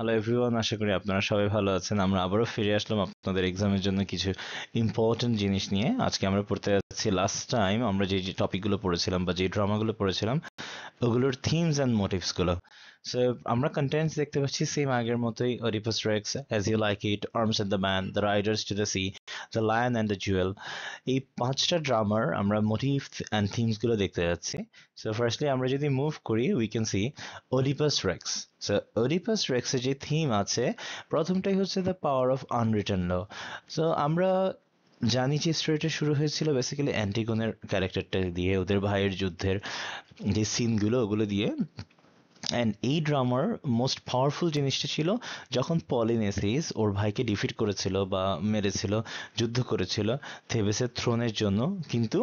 Hello everyone, আশা করি আপনারা সবাই ভালো আছেন। আমরা আবারও ফিরে আসলাম আপনাদের এক্সামের জন্য কিছু ইম্পর্টেন্ট জিনিস নিয়ে। আজকে আমরা পড়তে যাচ্ছি, লাস্ট টাইম আমরা যে যে টপিকগুলো পড়েছিলাম বা যে ড্রামাগুলো পড়েছিলাম ওগুলোর থিমস অ্যান্ড মোটিভস গুলো। সো আমরা কন্টেন্টস দেখতে পাচ্ছি সেম আগের মতোই: Oedipus Rex, as you like it, arms and the man, the riders to the sea, the lion and the jewel. এই পাঁচটা ড্রামার আমরা মোটিভ অ্যান্ড থিমস গুলো দেখতে যাচ্ছি। সো ফার্স্টলি আমরা যদি মুভ করি, we can see Oedipus Rex. So Oedipus রেক্সের যে থিম আছে, প্রথমটাই হচ্ছে the power of unwritten law. So আমরা জানি যে স্টোরিটা শুরু হয়েছিল বেসিক্যালি অ্যান্টিগনের ক্যারেক্টারটা দিয়ে, ওদের ভাইয়ের যুদ্ধের যে সিনগুলো ওগুলো দিয়ে। অ্যান্ড এই ড্রামার মোস্ট পাওয়ারফুল জিনিসটা ছিল যখন পলিনেসিস ওর ভাইকে ডিফিট করেছিল বা মেরেছিল, যুদ্ধ করেছিল থেবেসের থ্রোনের জন্য, কিন্তু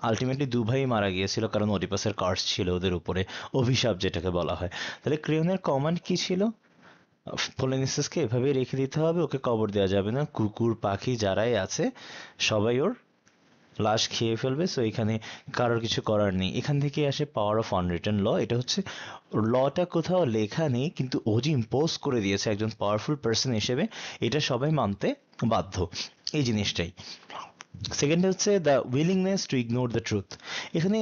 আলটিমেটলি দু ভাই মারা গিয়েছিল কারণ ওডিপাসের কার্স ছিল ওদের উপরে, অভিশাপ যেটাকে বলা হয়। তাহলে ক্রেওনের কমান্ড কি ছিল? পলিনিসাসকে এভাবেই রেখে দিতে হবে, ওকে কবর দেওয়া যাবে না, কুকুর পাখি যারাই আছে সবাই ওর লাশ খেয়ে ফেলবে। সো এখানে কারোর কিছু করার নেই। এখান থেকে আসে পাওয়ার অফ আনরিটেন ল। এটা হচ্ছে লটা কোথাও লেখা নেই, কিন্তু ও যে ইম্পোজ করে দিয়েছে একজন পাওয়ারফুল পার্সন হিসেবে, এটা সবাই মানতে বাধ্য। এই জিনিসটাই। সেকেন্ড হচ্ছে the willingness to ignore the truth. এখানে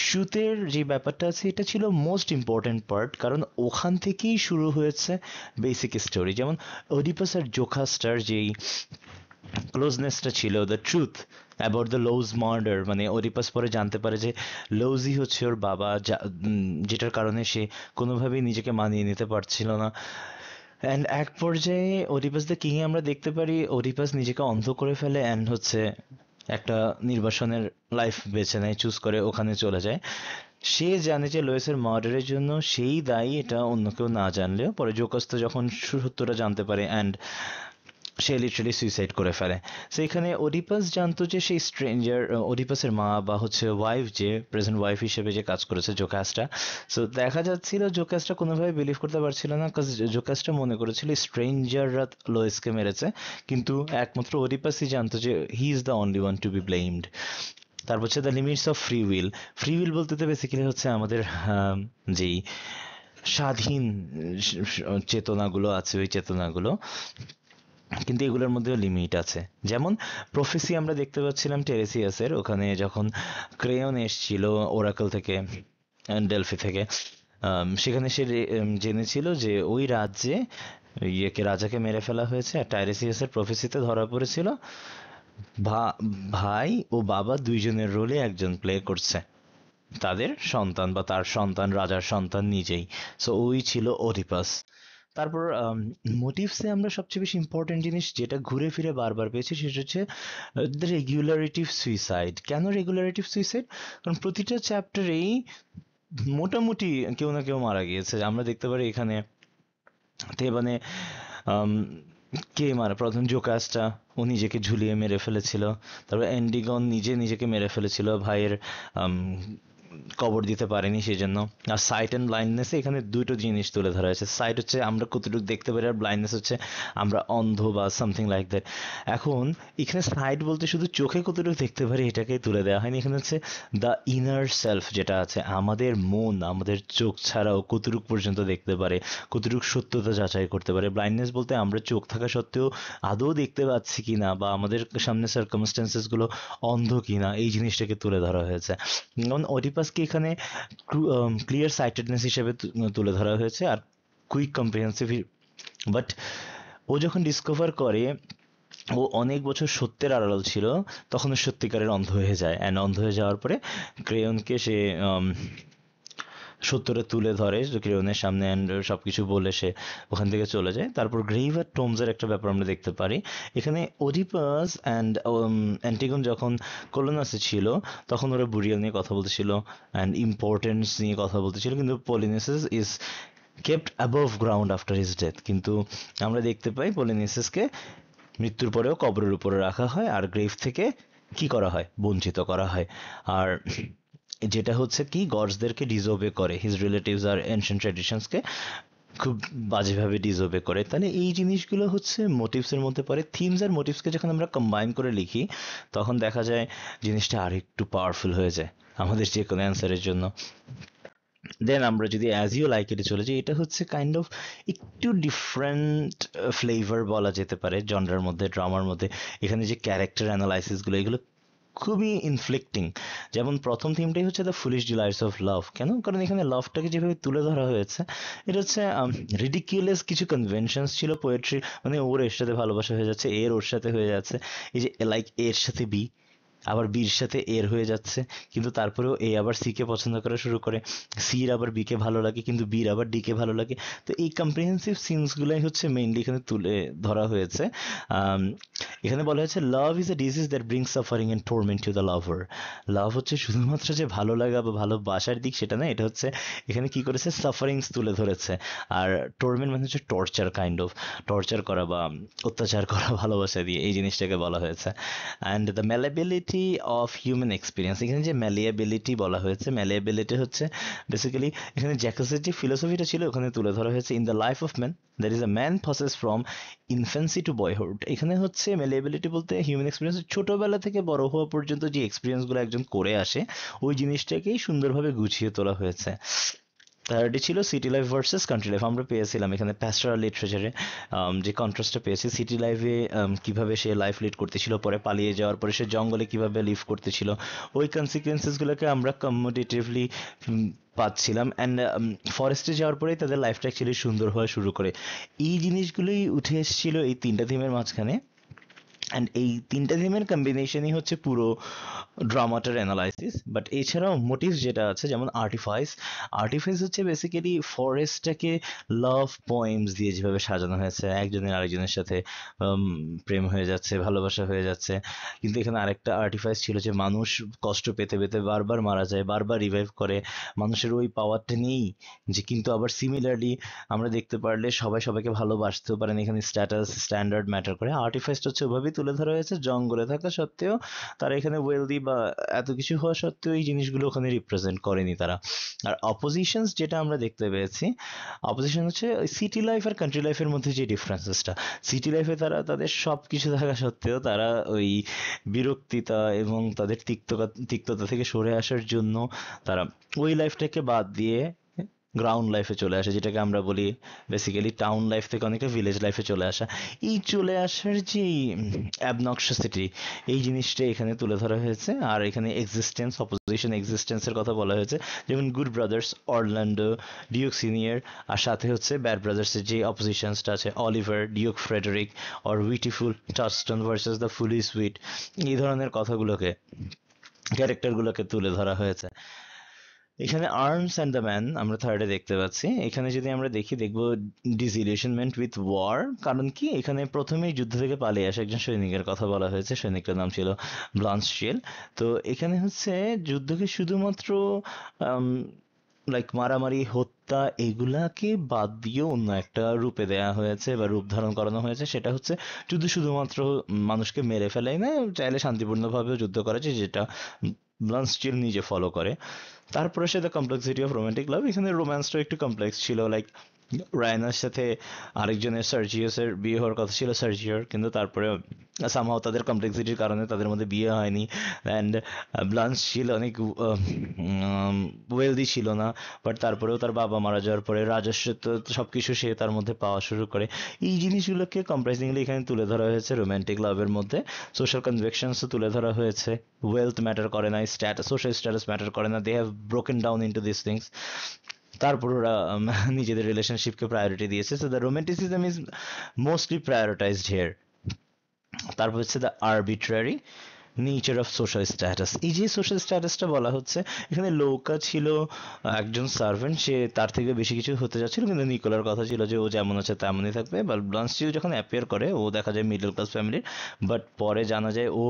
ট্রুথের যে ব্যাপারটা আছে এটা ছিল মোস্ট ইম্পর্ট্যান্ট পার্ট, কারণ ওখান থেকেই শুরু হয়েছে বেসিক স্টোরি। যেমন ওডিপাস আর জোকাস্টার যেই ক্লোজনেসটা ছিল, the truth about the লোজ murder, মানে ওডিপাস পরে জানতে পারে যে লোজই হচ্ছে ওর বাবা, যেটার কারণে সে কোনোভাবেই নিজেকে মানিয়ে নিতে পারছিল না। অ্যান্ড এক পর্যায়ে ওডিপাস দ্য কিং আমরা দেখতে পারি ওডিপাস নিজেকে অন্ধ করে ফেলে অ্যান্ড হচ্ছে একটা নির্বাসনের লাইফ বেছে নেয়, চুজ করে ওখানে চলে যায়। সে জানে যে লোয়েসের মার্ডারের জন্য সেই দায়ী, এটা অন্য কেউ না জানলেও। পরে জোকাস তো যখন সত্যটা জানতে পারে অ্যান্ড সে লিটারালি সুইসাইড করে ফেলে। সো এখানে ওডিপাস জানতো যে সেই স্ট্রেঞ্জার, ওডিপাসের মা বা হচ্ছে ওয়াইফ, যে প্রেজেন্ট ওয়াইফ হিসেবে যে কাজ করেছে জোকাসটা। সো দেখা যাচ্ছিল জোকাসটা কোনোভাবে বিলিভ করতে পারছিল না, কাজ জোকাসটা মনে করেছিল স্ট্রেঞ্জাররা লোয়েসকে মেরেছে, কিন্তু একমাত্র ওডিপাসই জানতো যে he is the only one to be blamed. তারপর হচ্ছে the limits of free will. Free will বলতে তো বেসিক্যালি হচ্ছে আমাদের যেই স্বাধীন চেতনাগুলো আছে, ওই চেতনাগুলো, কিন্তু এগুলোর মধ্যেও লিমিট আছে। যেমন প্রফেসি আমরা দেখতে পাচ্ছিলাম টেরেসিয়াসের ওখানে, যখন ক্রেয়ন এসছিল ওরাকল থেকে, ডেলফি থেকে। সেখানে সে জেনেছিল যে ওই রাজ্যে রাজাকে মেরে ফেলা হয়েছে, আর টাইরেসিয়াসের প্রফেসিতে ধরা পড়েছিল ভাই ও বাবা দুইজনের রোলে একজন প্লে করছে, তাদের সন্তান বা তার সন্তান রাজার সন্তান নিজেই। সো ওই ছিল ওডিপাস। তারপর মোটিভসে আমরা সবচেয়ে বেশি ইম্পর্টেন্ট জিনিস যেটা ঘুরে ফিরে বারবার পেয়েছি সেটা হচ্ছে দ্য রেগুলারেটিভ সুইসাইড। কেন রেগুলারেটিভ সুইসাইড? কারণ প্রতিটা চ্যাপ্টারেই মোটামুটি কেউ না কেউ মারা গিয়েছে। আমরা দেখতে পারি এখানে মানে কে মারা, প্রথম জোকাসটা ও নিজেকে ঝুলিয়ে মেরে ফেলেছিল। তারপর অ্যান্ডিগন নিজেকে মেরে ফেলেছিল ভাইয়ের কবর দিতে পারেনি সেজন্য। আর সাইট অ্যান্ড ব্লাইন্ডনেসে এখানে দুটো জিনিস তুলে ধরা হয়েছে। সাইট হচ্ছে আমরা কতটুকু দেখতে পারি, আর ব্লাইন্ডনেস হচ্ছে আমরা অন্ধ বা সামথিং লাইক দ্যাট। এখন এখানে সাইট বলতে শুধু চোখে কতটুকু দেখতে পারি এটাকেই তুলে দেওয়া হয়নি। এখানে হচ্ছে দ্য ইনার সেলফ যেটা আছে, আমাদের মন আমাদের চোখ ছাড়াও কতটুকু পর্যন্ত দেখতে পারে, কতটুকু সত্যতা যাচাই করতে পারে। ব্লাইন্ডনেস বলতে আমরা চোখ থাকা সত্ত্বেও আদৌ দেখতে পাচ্ছি কিনা, বা আমাদের সামনে সার্কামস্টেন্সেস গুলো অন্ধ কিনা, এই জিনিসটাকে তুলে ধরা হয়েছে। যেমন ওডিপাসকে এখানে ক্লিয়ার সাইটেডনেস হিসেবে তুলে ধরা হয়েছে, আর কুইক কম্প্রিহেন্সিভ। বাট ও যখন ডিসকভার করে ও অনেক বছর সত্যের আড়াল ছিল, তখন ও সত্যিকারের অন্ধ হয়ে যায়। অ্যান্ড অন্ধ হয়ে যাওয়ার পরে ক্রেয়নকে সে সত্যটা তুলে ধরে ক্রেয়নের সামনে, অ্যান্ড সবকিছু বলে সে ওখান থেকে চলে যায়। তারপর গ্রেভ আর টোমসের একটা ব্যাপার আমরা দেখতে পারি এখানে। ওডিপাস অ্যান্ড অ্যান্টিগন যখন কোলোনাসে ছিল তখন ওরা বুরিয়াল নিয়ে কথা বলতেছিল অ্যান্ড ইম্পর্টেন্স নিয়ে কথা বলতেছিল, কিন্তু Polynices is kept above ground after his death. কিন্তু আমরা দেখতে পাই পলিনেসিসকে মৃত্যুর পরেও কবরের উপরে রাখা হয়, আর গ্রেভ থেকে কি করা হয়, বঞ্চিত করা হয়। আর যেটা হচ্ছে কি, গডসদেরকে ডিসওবে করে, হিজ রিলেটিভস আর এনশিয়েন্ট ট্র্যাডিশনসকে খুব বাজেভাবে ডিসওবে করে। তাহলে এই জিনিসগুলো হচ্ছে মোটিভসের মধ্যে পড়ে। থিমস আর মোটিভসকে যখন আমরা কম্বাইন করে লিখি তখন দেখা যায় জিনিসটা আর একটু পাওয়ারফুল হয়ে যায় আমাদের যে কোনো অ্যান্সারের জন্য। দেন আমরা যদি অ্যাজ ইউ লাইক ইটে চলে যাই, এটা হচ্ছে কাইন্ড অফ একটু ডিফারেন্ট ফ্লেভার বলা যেতে পারে জনরার মধ্যে, ড্রামার মধ্যে। এখানে যে ক্যারেক্টার অ্যানালাইসিসগুলো, এগুলো খুবই ইনফ্লিক্টিং। যেমন প্রথম থিমটাই হচ্ছে the foolish delights of love. কেন? কারণ এখানে লাভটাকে যেভাবে তুলে ধরা হয়েছে, এটা হচ্ছে রিডিকিউলাস কিছু কনভেনশনস ছিল পোয়েট্রি, মানে ওর এর সাথে ভালোবাসা হয়ে যাচ্ছে, এর ওর সাথে হয়ে যাচ্ছে, এই যে লাইক এর সাথে বি, আবার বির সাথে এর হয়ে যাচ্ছে, কিন্তু তারপরেও এ আবার সি কে পছন্দ করা শুরু করে, সির আবার বি কে ভালো লাগে, কিন্তু বির আবার ডি কে ভালো লাগে। তো এই কম্প্রিহেন্সিভ সিনসগুলোই হচ্ছে মেইনলি এখানে তুলে ধরা হয়েছে। আম, এখানে বলা হয়েছে love is a disease that brings suffering and torment to the lover. Love হচ্ছে শুধুমাত্র যে ভালো লাগা বা ভালোবাসার দিক, সেটা না, এটা হচ্ছে এখানে কি করেছে, সাফারিংস তুলে ধরেছে। আর টোরমেন্ট মানে হচ্ছে টর্চার, কাইন্ড অফ টর্চার করা বা অত্যাচার করা ভালোবাসা দিয়ে, এই জিনিসটাকে বলা হয়েছে। And the malleability of human experience, এখানে যে ম্যালিয়াবিলিটি বলা হয়েছে, ম্যালিয়াবিলিটি হচ্ছে বেসিক্যালি এখানে জ্যাকাসের যে ফিলোসফিটা ছিল ওখানে তুলে ধরা হয়েছে। In the life of man there is a man process from infancy to boyhood. এখানে হচ্ছে ম্যালিয়াবিলিটি বলতে হিউম্যান এক্সপিরিয়েন্স, ছোটোবেলা থেকে বড় হওয়া পর্যন্ত যে এক্সপিরিয়েন্সগুলো একজন করে আসে, ওই জিনিসটাকেই সুন্দরভাবে গুছিয়ে তোলা হয়েছে। থার্ডই ছিল city life versus country life. আমরা পেয়েছিলাম এখানে প্যাস্টোরাল লিটারেচারে যে কন্ট্রাস্টটা পেয়েছি, সিটি লাইফে কিভাবে সে লাইফ লিড করতেছিল, পরে পালিয়ে যাওয়ার পরে সে জঙ্গলে কিভাবে লিভ করতেছিল, ওই কনসিকুয়েন্সেসগুলোকে আমরা কম্মোডিটিভলি পাচ্ছিলাম। অ্যান্ড ফরেস্টে যাওয়ার পরেই তাদের লাইফটা অ্যাকচুয়ালি সুন্দর হওয়া শুরু করে। এই জিনিসগুলোই উঠে এসেছিল এই তিনটা থিমের মাঝখানে। অ্যান্ড এই তিনটা থিমের কম্বিনেশনই হচ্ছে পুরো ড্রামাটার অ্যানালাইসিস। বাট এছাড়াও মোটিভস যেটা আছে, যেমন আর্টিফাইস, আর্টিফাইস হচ্ছে বেসিক্যালি ফরেস্টটাকে লাভ পোয়েমস দিয়ে যেভাবে সাজানো হয়েছে, একজনের আরেকজনের সাথে প্রেম হয়ে যাচ্ছে, ভালোবাসা হয়ে যাচ্ছে। কিন্তু এখানে আরেকটা আর্টিফাইস ছিল যে মানুষ কষ্ট পেতে পেতে বারবার মারা যায়, বারবার রিভাইভ করে, মানুষের ওই পাওয়ারটা নেই যে, কিন্তু আবার সিমিলারলি আমরা দেখতে পারলে সবাই সবাইকে ভালোবাসতেও পারেন। এখানে স্ট্যাটাস স্ট্যান্ডার্ড ম্যাটার করে। আর্টিফাইসটা হচ্ছে ওভাবেই তুলে ধরা হয়েছে, জঙ্গলে থাকা সত্ত্বেও তারা এখানে ওয়েলদি বা এত কিছু হওয়া সত্ত্বেও এই জিনিসগুলো ওখানে রিপ্রেজেন্ট করেনি তারা। আর অপোজিশনস যেটা আমরা দেখতে পেয়েছি, অপোজিশন হচ্ছে সিটি লাইফ আর কান্ট্রি লাইফের মধ্যে যে ডিফারেন্সেসটা। সিটি লাইফে তারা তাদের সব কিছু থাকা সত্ত্বেও তারা ওই বিরক্তিতা এবং তাদের তিক্ততা থেকে সরে আসার জন্য তারা ওই লাইফটাকে বাদ দিয়ে গ্রাউন্ড লাইফে চলে আসে, যেটাকে আমরা বলি বেসিক্যালি টাউন লাইফ থেকে অনেকটা ভিলেজ লাইফে চলে আসা। এই চলে আসার যে অ্যাবনক্সিসিটি, এই জিনিসটা এখানে তুলে ধরা হয়েছে। আর এখানে এক্সিস্টেন্স, অপোজিশন এক্সিস্টেন্সের কথা বলা হয়েছে, যেমন good brothers, Orlando, Duke Senior, আর সাথে হচ্ছে ব্যাড ব্রাদার্সের যে অপোজিশনসটা আছে, Oliver, Duke Frederick, or witful Touchstone versus the fully sweet, এই ধরনের কথাগুলোকে, ক্যারেক্টারগুলোকে তুলে ধরা হয়েছে। এখানে আর্মস অ্যান্ড দ্য ম্যান আমরা থার্ডে দেখতে পাচ্ছি। এখানে যদি আমরা দেখি, দেখবো ডিসইলিউশনমেন্ট উইথ ওয়ার। কারণ কি, এখানে প্রথমেই যুদ্ধ থেকে পালিয়ে আসা একজন সৈনিকের কথা বলা হয়েছে, সৈনিকটার নাম ছিল ব্লান্সশিয়েল। তো এখানে হচ্ছে যুদ্ধকে শুধুমাত্র লাইক মারামারি, হত্যা, এগুলাকে বাদ দিয়েও অন্য একটা রূপে দেয়া হয়েছে বা রূপ ধারণ করানো হয়েছে। সেটা হচ্ছে যুদ্ধ শুধুমাত্র মানুষকে মেরে ফেলাই না, চাইলে শান্তিপূর্ণভাবেও যুদ্ধ করা যায়, যেটা ব্লান্সশিয়েল নিজে ফলো করে। তারপরে সে the complexity of romantic love, এখানে রোম্যান্সটাও একটু কমপ্লেক্স ছিল। লাইক রায়নার সাথে আরেকজনের সার্জিয়াসের বিয়ে হওয়ার কথা ছিল, সার্জিয়ার, কিন্তু তারপরে সামহাও তাদের কমপ্লেক্সিটির কারণে তাদের মধ্যে বিয়ে হয়নি। অ্যান্ড ব্লান্স ছিল অনেক ওয়েলদি ছিল না, বাট তারপরেও তার বাবা মারা যাওয়ার পরে রাজস্ব তো সব কিছু সে তার মধ্যে পাওয়া শুরু করে। এই জিনিসগুলোকে কম্প্রাইজিংলি এখানে তুলে ধরা হয়েছে রোম্যান্টিক লাভের মধ্যে। সোশ্যাল কনভেকশনসও তুলে ধরা হয়েছে, ওয়েলথ ম্যাটার করে না, স্ট্যাটাস, সোশ্যাল স্ট্যাটাস ম্যাটার করে না, they have broken down into this things. তারপর ওরা নিজেদের রিলেশনশিপকে প্রায়োরিটি দিয়েছে। So the romanticism is mostly prioritised here. তারপর হচ্ছে the arbitrary nature of social status. এই যে সোশ্যাল স্ট্যাটাসটা বলা হচ্ছে, এখানে লৌকা ছিল একজন সার্ভেন্ট, সে তার থেকে বেশি কিছু হতে যাচ্ছিল, কিন্তু নিকোলার কথা ছিল যে ও যেমন আছে তেমনই থাকবে। বা ব্লান্সচিল যখন অ্যাপিয়ার করে, ও দেখা যায় মিডল ক্লাস ফ্যামিলির, বাট পরে জানা যায় ও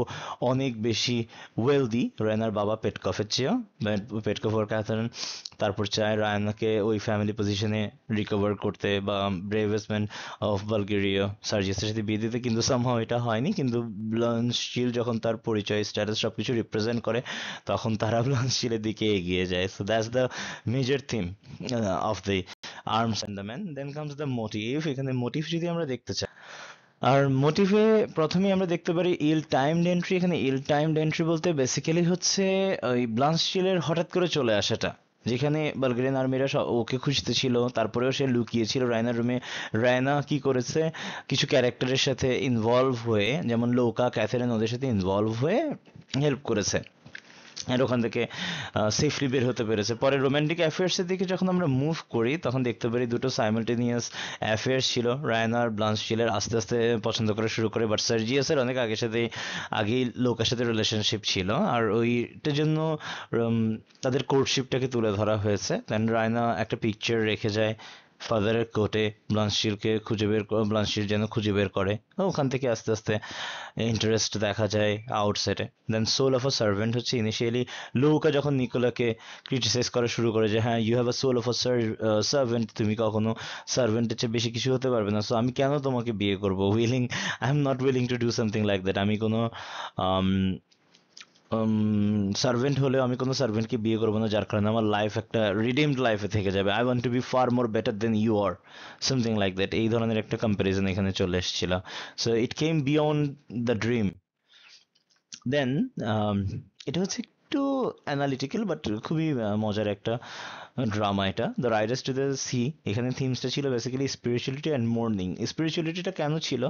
অনেক বেশি ওয়েলদি রায়নার বাবা পেটকফের চেয়েও। পেটকফ ওর ক্যাথারিন তারপর চায় রায়নাকে ওই ফ্যামিলি পজিশনে রিকভার করতে বা ব্রেভেস্ট ম্যান অফ বালগেরিয়া সার্জিয়াসের সাথে বিয়ে দিতে, কিন্তু সামহাও এটা হয়নি। কিন্তু ব্লান্সচিল যখন তার পরিচয়, স্ট্যাটাস সবকিছু রিপ্রেজেন্ট করে, তখন তারা ব্লান্সচিলের দিকে এগিয়ে যায়। So that's the major theme of the arms and the man. Then comes the motive. এখানে মোটিভ যদি আমরা দেখতে চাই, আর মোটিভে প্রথমেই আমরা দেখতে পারি ইল টাইমড এন্ট্রি। এখানে ইল টাইমড এন্ট্রি বলতে বেসিক্যালি হচ্ছে ওই ব্লান্সচিলের হঠাৎ করে চলে আসাটা, যেখানে বালগেরিয়ান আর্মিরা ওকে খুঁজতেছিল, তারপরেও সে লুকিয়েছিল রায়নার রুমে। রায়না কি করেছে, কিছু ক্যারেক্টারের সাথে ইনভলভ হয়ে, যেমন লৌকা, ক্যাথেরিন, ওদের সাথে ইনভলভ হয়ে হেল্প করেছে, আর ওখান থেকে সেফলি বের হতে পেরেছে। পরে রোমান্টিক অ্যাফেয়ার্সের দিকে যখন আমরা মুভ করি, তখন দেখতে পারি দুটো সাইমালটেনিয়াস অ্যাফেয়ার্স ছিল। রায়নার ব্লান্সচিলের আস্তে আস্তে পছন্দ করা শুরু করে, বাট সার্জিয়াসের অনেক আগেই লোকের সাথে রিলেশনশিপ ছিল, আর ওইটার জন্য তাদের কোর্টশিপটাকে তুলে ধরা হয়েছে। দেন রায়না একটা পিকচার রেখে যায় ফাদারের কোর্টে, ব্লান্সচিল যেন খুঁজে বের করে। ওখান থেকে আস্তে আস্তে ইন্টারেস্ট দেখা যায় আউটসেটে। Then soul of a servant হচ্ছে ইনিশিয়ালি লৌকা যখন নিকোলাকে ক্রিটিসাইজ করা শুরু করে যে হ্যাঁ, you have a soul of a servant, তুমি কখনো সার্ভেন্টের চেয়ে বেশি কিছু হতে পারবে না, সো আমি কেন তোমাকে বিয়ে করবো, I am not willing to do something like that. আমি কোনো সার্ভেন্ট হলেও আমি কোনো সার্ভেন্টকে বিয়ে করবো না, যার কারণে আমার লাইফ একটা রিডিমড লাইফে থেকে যাবে। I want to be far more better than you are, something like that. এই ধরনের একটা কম্প্যারিজন এখানে চলে এসেছিল। So it came beyond the dream. Then এটা হচ্ছে একটু অ্যানালিটিক্যাল, বাট খুবই মজার একটা ড্রামা এটা, the riders to the C. এখানে থিমসটা ছিল বেসিক্যালি স্পিরিচুয়ালিটি অ্যান্ড মর্নিং। স্পিরিচুয়ালিটিটা কেন ছিল,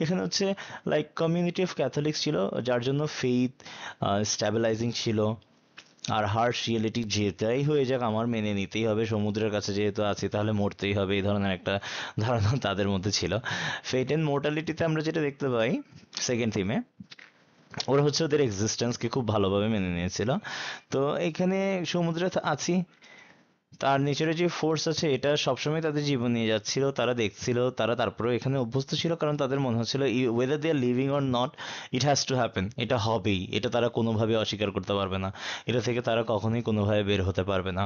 এখানে হচ্ছে লাইক কমিউনিটি অফ ক্যাথলিক্স ছিল, যার জন্য ফেইথ স্ট্যাবিলাইজিং ছিল। আর হার্শ রিয়েলিটি, যেটাই হয়ে যাক আমার মেনে নিতেই হবে, সমুদ্রের কাছে যেহেতু আছি তাহলে মরতেই হবে, এই ধরনের একটা ধারণা তাদের মধ্যে ছিল। ফেট অ্যান্ড মোর্টালিটিতে আমরা যেটা দেখতে পাই সেকেন্ড থিমে, ওরা হচ্ছে ওদের এক্সিস্টেন্সকে খুব ভালোভাবে মেনে নিয়েছিল। তো এখানে সমুদ্রে আছি, তার নেচারে যে ফোর্স আছে এটা সবসময় তাদের জীবন নিয়ে যাচ্ছিল, তারা দেখছিল, তারা তারপরেও এখানে অভ্যস্ত ছিল, কারণ তাদের মনে হচ্ছিল whether they are living or not, it has to happen, এটা হবেই, এটা তারা কোনোভাবে অস্বীকার করতে পারবে না, এটা থেকে তারা কখনোই কোনোভাবে বের হতে পারবে না।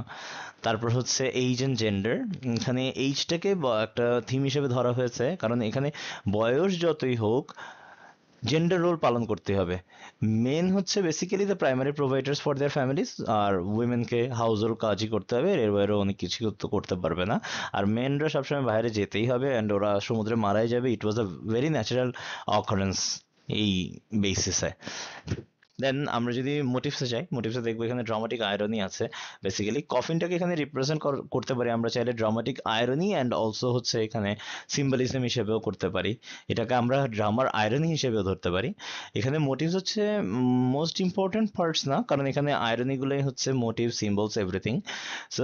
তারপর হচ্ছে এইজ অ্যান্ড জেন্ডার। এখানে এইজটাকে একটা থিম হিসেবে ধরা হয়েছে, কারণ এখানে বয়স যতই হোক জেন্ডার রোল পালন করতে হবে। মেন হচ্ছে basically the primary providers for their families, আর উইমেনকে হাউস হোল্ড কাজই করতে হবে, এর বাইরেও অনেক কিছু তো করতে পারবে না। আর মেনরা সবসময় বাইরে যেতেই হবে, অ্যান্ড ওরা সমুদ্রে মারাই যাবে। ইট ওয়াজ আ ভেরি ন্যাচারাল অকারেন্স এই বেসিসে। দেন আমরা যদি মোটিভসে যাই, মোটিভসে দেখবো এখানে ড্রামাটিক আয়রনি আছে। বেসিক্যালি কফিনটাকে এখানে রিপ্রেজেন্ট করতে পারি আমরা চাইলে ড্রামাটিক আয়রনি, অ্যান্ড অলসো হচ্ছে এখানে সিম্বলিজম হিসেবেও করতে পারি, এটাকে আমরা ড্রামার আয়রনি হিসেবেও ধরতে পারি। এখানে মোটিভস হচ্ছে মোস্ট ইম্পর্টেন্ট পার্টস না, কারণ এখানে আয়রনিগুলোই হচ্ছে মোটিভ, সিম্বলস, এভরিথিং। সো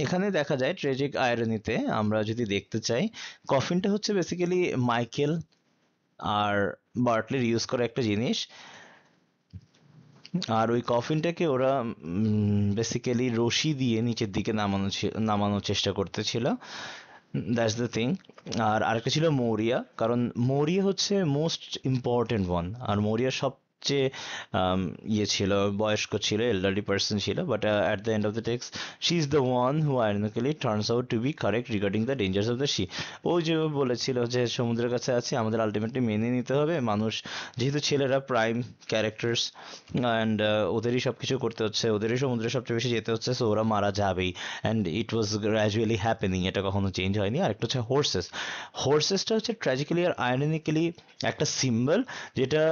এখানে দেখা যায় ট্রেজিক আয়রনিতে আমরা যদি দেখতে চাই, কফিনটা হচ্ছে বেসিক্যালি মাইকেল আর বার্টলির ইউজ করা একটা জিনিস। আর ওই কফিনটাকে ওরা বেসিক্যালি রশি দিয়ে নিচের দিকে নামানোর চেষ্টা করতেছিল, দ্যাটস দ্য থিং। আর আরেকটা ছিল মৌরিয়া, কারণ মৌরিয়া হচ্ছে মোস্ট ইম্পর্টেন্ট ওয়ান, আর মৌরিয়া সবচেয়ে ইয়ে ছিল, বয়স্ক ছিল, এল্ডারলি পার্সন ছিল, but at the end of the text she is the one who ironically turns out to be correct regarding the dangers of the sea. ও যে বলেছিল যে সমুদ্রের কাছে আছে, আমাদের আলটিমেটলি মেনে নিতে হবে, মানুষ যেহেতু ছেলেরা প্রাইম ক্যারেক্টার্স, অ্যান্ড ওদেরই সব কিছু করতে হচ্ছে, ওদেরই সমুদ্রে সবচেয়ে বেশি যেতে হচ্ছে, সো ওরা মারা যাবেই, and it was gradually happening, এটা কখনো চেঞ্জ হয়নি। আর একটা হচ্ছে হোর্সেস। হোর্সেসটা হচ্ছে ট্র্যাজিক্যালি আর আয়রনিক্যালি একটা সিম্বল, যেটা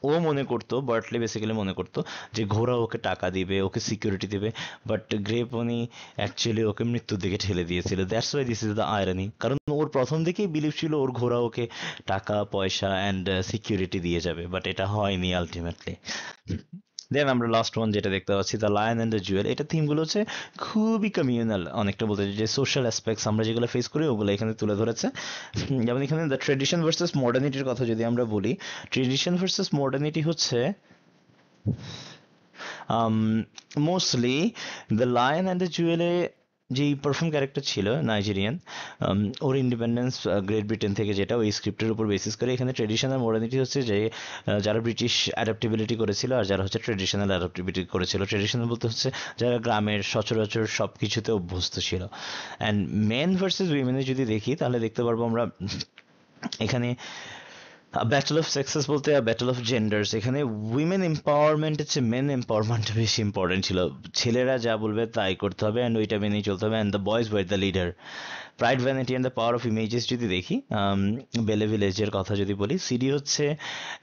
ও মনে করতো, বার্টলি বেসিক্যালি মনে করতো যে ঘোড়া ওকে টাকা দিবে, ওকে সিকিউরিটি দেবে, বাট গ্রেপনি অ্যাকচুয়ালি ওকে মৃত্যুর দিকে ঠেলে দিয়েছিল। That's why this is the irony, কারণ ওর প্রথম থেকেই বিলিভ ছিল ওর ঘোড়া ওকে টাকা পয়সা অ্যান্ড সিকিউরিটি দিয়ে যাবে, বাট এটা হয়নি আলটিমেটলি। দেন আমরা লাস্ট ওয়ান যেটা দেখতে পাচ্ছি, the lion and the Jewel. এটা থিমগুলো হচ্ছে খুবই কমিউনাল, অনেকটা বলতে যে সোশ্যাল অ্যাসপেক্টস আমরা যেগুলো ফেস করি ওগুলো এখানে তুলে ধরেছে। যেমন এখানে দ্য ট্রেডিশন ভার্সেস মডার্নিটির কথা যদি আমরা বলি, ট্রেডিশন ভার্সেস মডার্নিটি হচ্ছে mostly the lion and the জুয়েলে যেই পারফর্ম ক্যারেক্টার ছিল নাইজেরিয়ান, ওর ইন্ডিপেন্ডেন্স গ্রেট ব্রিটেন থেকে, যেটা ওই স্ক্রিপ্টের উপর বেসিস করে। এখানে ট্রেডিশনাল মডার্নিটি হচ্ছে যে যারা ব্রিটিশ অ্যাডাপ্টেবিলিটি করেছিল আর যারা হচ্ছে ট্রেডিশনাল অ্যাডাপ্টেবিলিটি করেছিল। ট্রেডিশনাল বলতে হচ্ছে যারা গ্রামের সচরাচর সব কিছুতে অভ্যস্ত ছিল। অ্যান্ড মেন ভার্সেস উইমেনে যদি দেখি তাহলে দেখতে পারবো আমরা এখানে ব্যাটল অফ সেক্সেস বলতে ব্যাটল অফ জেন্ডার্স। এখানে উইমেন এম্পাওয়ারমেন্ট হচ্ছে মেন এম্পাওয়ারমেন্টটা বেশি ইম্পর্টেন্ট ছিল, ছেলেরা যা বলবে তাই করতে হবে, অ্যান্ড ওইটা মেনেই চলতে হবে, and the boys were the leader. Pride vanity and the power of images যদি দেখি, বেলে ভিলেজের কথা যদি বলি, সিডি হচ্ছে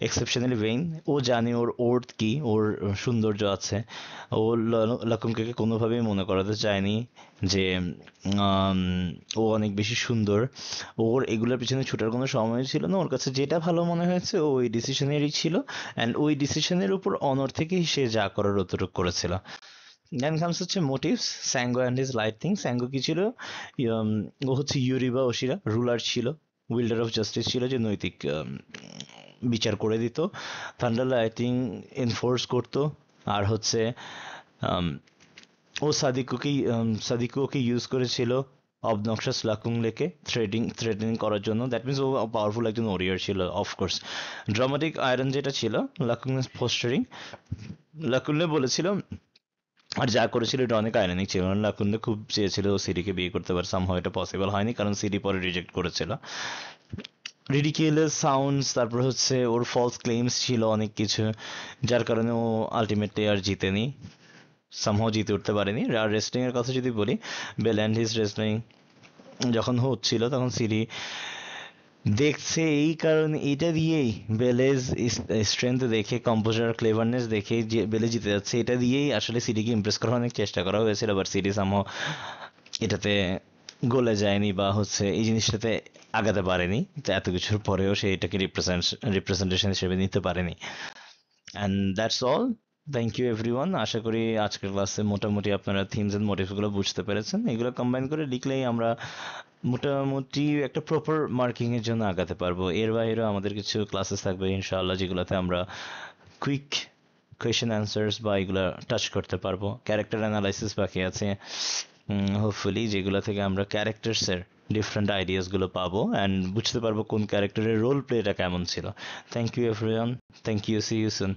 এক্সেপশনালি ভেইন। ও জানে ওর ওর্থ কি, ওর সৌন্দর্য আছে। ও লাকুমকে কোনোভাবেই মনে করাতে চায়নি যে আম, ও অনেক বেশি সুন্দর। ওর এগুলোর পিছনে ছুটার কোনো সময় ছিল না, ওর কাছে যেটা ভালো মনে হয়েছে ও ওই ডিসিশনেরই ছিল, অ্যান্ড ওই ডিসিশনের উপর অনর থেকেই সে যা করার অতটুকু করেছিল। দেন কামস হচ্ছে মোটিভস, স্যাঙ্গো অ্যান্ড হিজ লাইটিং। স্যাঙ্গো কি ছিল? উম, ও হচ্ছে ইউরিবা ওশিরা, রুলার ছিল, উইল্ডার অফ জাস্টিস ছিল, যে নৈতিক বিচার করে দিত। থান্ডার লাইটিং এনফোর্স করতো। আর হচ্ছে আম, ও সাদিকুকে ইউজ করেছিল অবনক্সাস লাকুংলেকে থ্রেডিং করার জন্য। দ্যাট মিনস ও পাওয়ারফুল একজন ওরিয়ার ছিল অফকোর্স। ড্রামাটিক আয়রন যেটা ছিল, লাকুংলেস পোস্টারিং, লাকুংলে বলেছিল, আর যা করেছিল এটা অনেক আইরনিক ছিল। লাকুন্ডে খুব চেয়েছিল সিরিকে বিয়ে করতে, পারে সামহাও এটা পসিবল হয়নি, কারণ সিরি পরে রিজেক্ট করেছিল। রিডিকুলাস সাউন্ডস, তারপর হচ্ছে ওর ফলস ক্লেইমস ছিল অনেক কিছু, যার কারণে ও আলটিমেটলি আর জিতেনি, সামহাও জিতে উঠতে পারেনি। আর রেসলিং এর কথা যদি বলি, বেল অ্যান্ড হিজ রেসলিং যখন হচ্ছিল তখন সিরি দেখছে, এই কারণে এটা দিয়েই বেলেজ স্ট্রেংথ দেখে, কম্পোজার ক্লেভারনেস দেখে যে বেলে জিতে যাচ্ছে, এটা দিয়েই আসলে সিডিকে ইমপ্রেস করার অনেক চেষ্টা করা হয়েছিল, বাট সিডি সামহাও এটাতে গলে যায়নি বা হচ্ছে এই জিনিসটাতে আগাতে পারেনি। তো এত কিছুর পরেও সে এটাকে রিপ্রেজেন্টেশন হিসেবে নিতে পারেনি। And that's all. Thank you everyone. আশা করি আজকের ক্লাসে মোটামুটি আপনারা থিমস অ্যান্ড মোটিভসগুলো বুঝতে পেরেছেন। এগুলো কম্বাইন করে লিখলেই আমরা মোটামুটি একটা প্রপার মার্কিং এর জন্য আগাতে পারবো। এর বাইরেও আমাদের কিছু ক্লাসেস থাকবে ইনশাআল্লাহ, যেগুলোতে আমরা কুইক কোয়েশ্চেন অ্যান্সার্স বা এগুলো টাচ করতে পারবো। ক্যারেক্টার অ্যানালাইসিস বাকি আছে হোপফুলি, যেগুলো থেকে আমরা ক্যারেক্টার্সের ডিফারেন্ট আইডিয়াসগুলো পাবো অ্যান্ড বুঝতে পারবো কোন ক্যারেক্টারের রোল প্লেটা কেমন ছিল। Thank you everyone, thank you, see you soon.